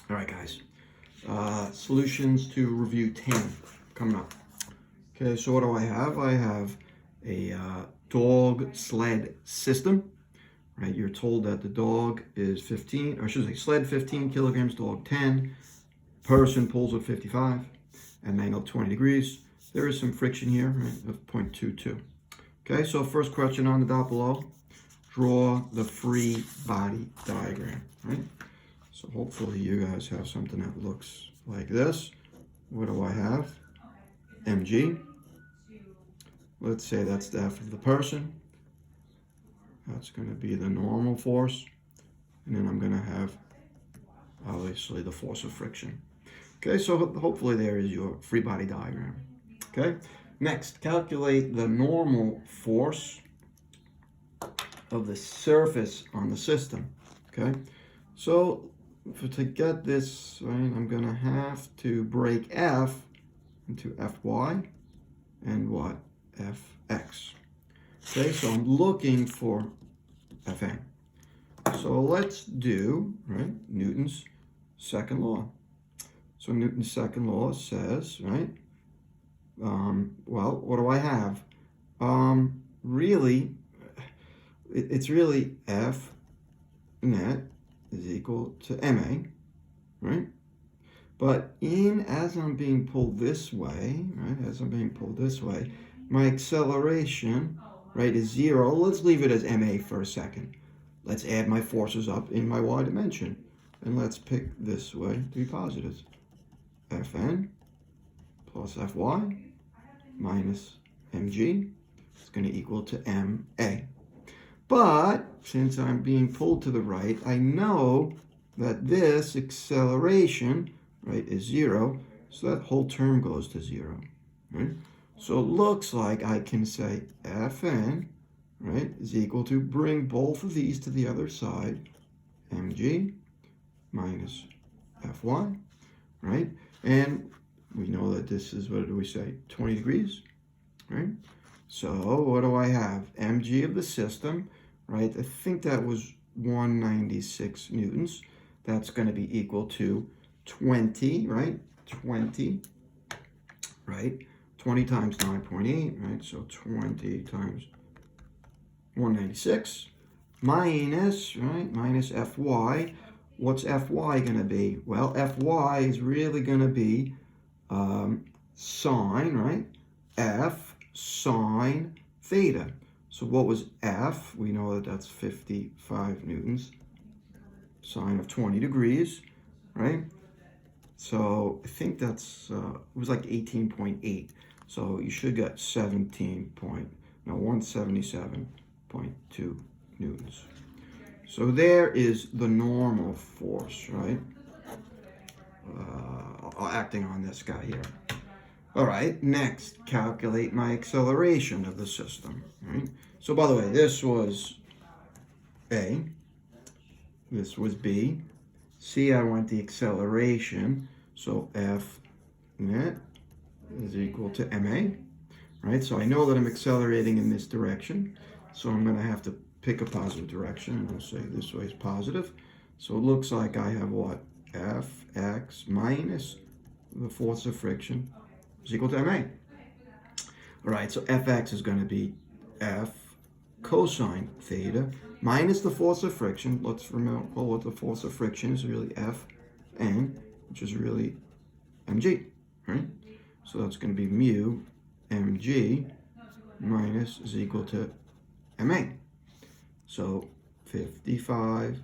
All right, guys. Solutions to review 10 coming up. Okay, so what do I have? I have a dog sled system, right? You're told that the dog is 15, or I should say sled 15 kilograms, dog 10, person pulls at 55, and angle 20 degrees. There is some friction here, right, of 0.22. Okay, so first question on the dot below, draw the free body diagram, right? So hopefully you guys have something that looks like this. What do I have? mg. Let's say that's the F of the person. That's going to be the normal force. And then I'm going to have, obviously, the force of friction. Okay, so hopefully there is your free body diagram. Okay, next, calculate the normal force of the surface on the system. Okay, so to get this, right, I'm going to have to break F into Fy and what? Fx. Okay, so I'm looking for Fn. So let's do, right, Newton's second law. So Newton's second law says, right, well, what do I have? Really, it's really F net is equal to ma, right? But as I'm being pulled this way, right, as I'm being pulled this way, my acceleration, right, is 0. Let's leave it as ma for a second. Let's add my forces up in my y dimension. And let's pick this way to be positive. Fn plus Fy minus mg is going to equal to ma. But since I'm being pulled to the right, I know that this acceleration, right, is 0, so that whole term goes to 0, right? So it looks like I can say Fn, right, is equal to, bring both of these to the other side, mg minus Fy, right? And we know that this is, what do we say, 20 degrees, right? So what do I have? mg of the system, right? I think that was 196 newtons. That's going to be equal to 20, right? 20, right? 20 times 9.8, right? So 20 times 196 minus, right? Minus Fy. What's Fy going to be? Well, Fy is really going to be sine, right? F sine theta. So what was F? We know that that's 55 newtons. Sine of 20 degrees, right? So I think that's, it was like 18.8. So you should get 177.2 newtons. So there is the normal force, right? Acting on this guy here. All right, next, calculate my acceleration of the system, right? So by the way, this was A, this was B. C, I want the acceleration, so F net is equal to ma, right? So I know that I'm accelerating in this direction, so I'm going to have to pick a positive direction. We'll say this way is positive. So it looks like I have what? Fx minus the force of friction is equal to ma. All right, so Fx is going to be F cosine theta minus the force of friction. Let's remember what the force of friction is, really Fn, which is really mg, right? So that's going to be mu mg minus is equal to ma. So 55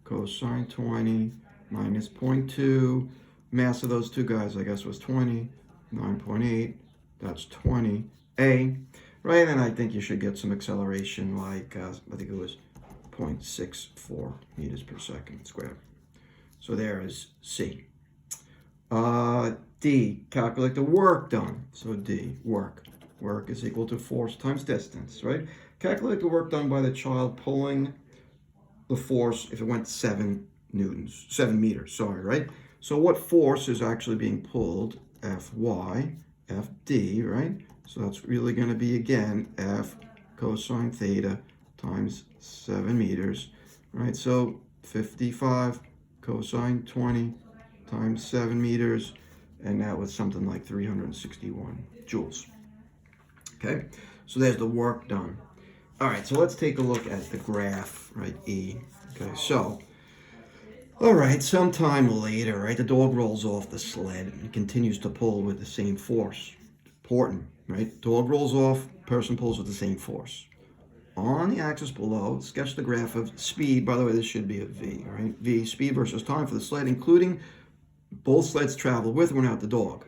cosine 20 minus 0.2. Mass of those two guys, I guess, was 20. 9.8. That's 20a. Right, and I think you should get some acceleration like, I think it was 0.64 meters per second squared. So there is C. D, calculate the work done. So D, work. Work is equal to force times distance, right? Calculate the work done by the child pulling the force if it went 7 meters, sorry, right? So what force is actually being pulled? Fy, Fd, right? So that's really going to be, again, F cosine theta times 7 meters, right? So 55 cosine 20 times 7 meters, and that was something like 361 joules. Okay, so there's the work done. All right, so let's take a look at the graph, right, E. Okay, so, all right, sometime later, right, the dog rolls off the sled and continues to pull with the same force. Important, right? Dog rolls off, person pulls with the same force. On the axis below, sketch the graph of speed. By the way, this should be a V, right? V, speed versus time for the sled, including both sleds travel with or without the dog,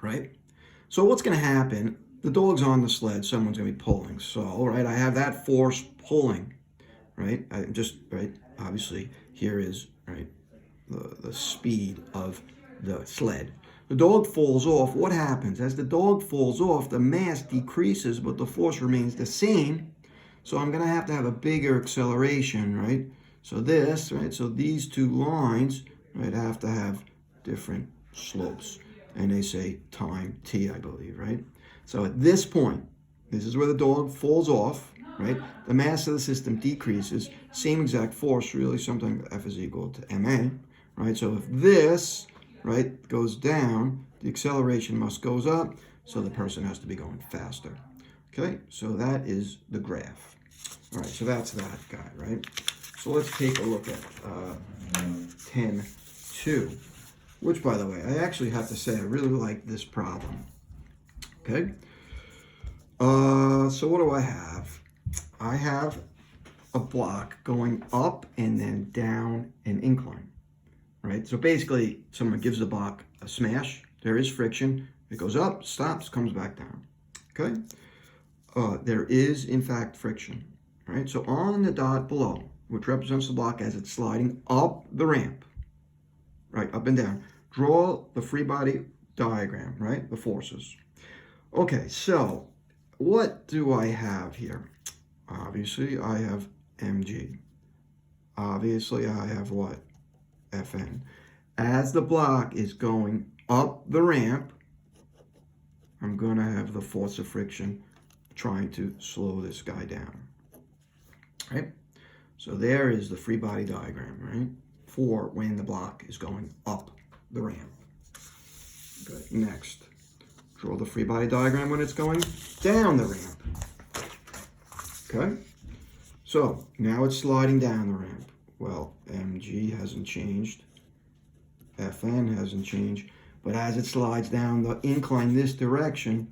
right? So what's going to happen? The dog's on the sled, someone's going to be pulling. So, all right, I have that force pulling, right? Obviously, here is, right, the speed of the sled. The dog falls off. What happens? As the dog falls off, the mass decreases, but the force remains the same. So I'm going to have a bigger acceleration, right? So this, right? So these two lines, right, have to have different slopes. And they say time t, I believe, right? So at this point, this is where the dog falls off, right? The mass of the system decreases. Same exact force, really, sometimes F is equal to ma, right? So if this, right, goes down, the acceleration must goes up, so the person has to be going faster. Okay, so that is the graph. All right, so that's that guy, right? So let's take a look at 10.2, which, by the way, I actually have to say I really like this problem. Okay, so what do I have? I have a block going up and then down an incline. Right, so basically, someone gives the block a smash. There is friction. It goes up, stops, comes back down. Okay, there is in fact friction. Right, so on the dot below, which represents the block as it's sliding up the ramp, right, up and down. Draw the free body diagram. Right, the forces. Okay, so what do I have here? Obviously, I have mg. Obviously, I have what? Fn. As the block is going up the ramp, I'm going to have the force of friction trying to slow this guy down. Right? So there is the free body diagram, right? For when the block is going up the ramp. Good. Next, draw the free body diagram when it's going down the ramp. Okay? So now it's sliding down the ramp. Well, mg hasn't changed, Fn hasn't changed, but as it slides down the incline this direction,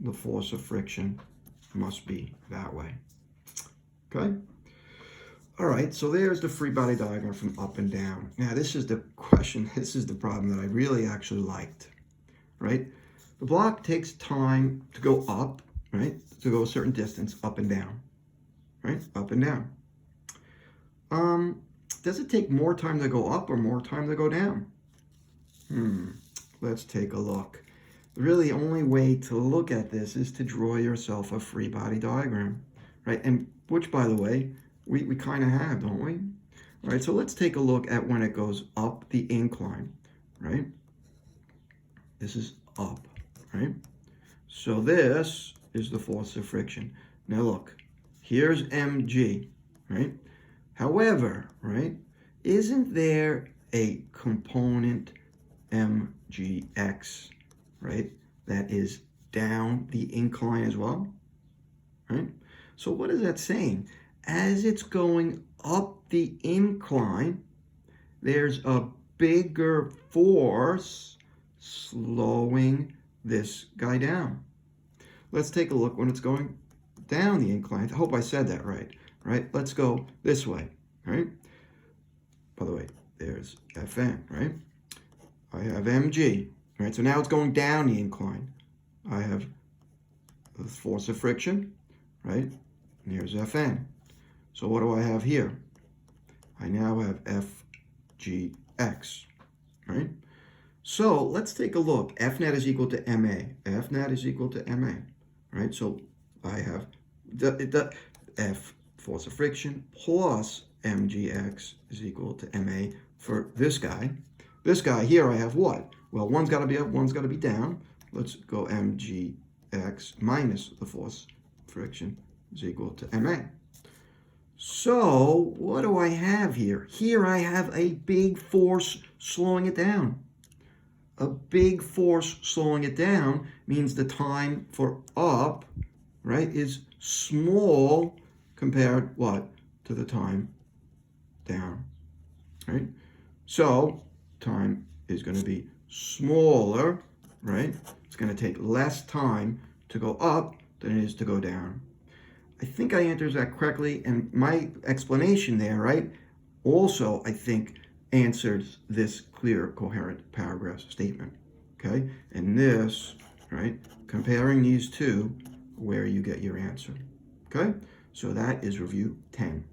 the force of friction must be that way. Okay? All right, so there's the free body diagram from up and down. Now, this is the question, this is the problem that I really actually liked, right? The block takes time to go up, right? To go a certain distance, up and down, right? Up and down. Does it take more time to go up or more time to go down? Let's take a look. Really, the only way to look at this is to draw yourself a free body diagram, right? And which, by the way, we kind of have, don't we? All right, so let's take a look at when it goes up the incline, right? This is up, right? So this is the force of friction. Now look, here's mg, right? However, right, isn't there a component mgx, right, that is down the incline as well, right? So what is that saying? As it's going up the incline, there's a bigger force slowing this guy down. Let's take a look when it's going down the incline. I hope I said that right. Right? Let's go this way, right? By the way, there's Fn, right? I have mg, right? So now it's going down the incline. I have the force of friction, right? And here's Fn. So what do I have here? I now have Fgx, right? So let's take a look. F net is equal to ma. F net is equal to ma, right? So I have the F force of friction plus mgx is equal to ma for this guy. This guy here, I have what? Well, one's got to be up, one's got to be down. Let's go mgx minus the force friction is equal to ma. So what do I have here? Here I have a big force slowing it down. A big force slowing it down means the time for up, right, is small compared what? To the time down, right? So time is going to be smaller, right? It's going to take less time to go up than it is to go down. I think I answered that correctly, and my explanation there, right, also I think answers this clear, coherent paragraph statement, okay? And this, right, comparing these two, where you get your answer, okay? So that is review 10.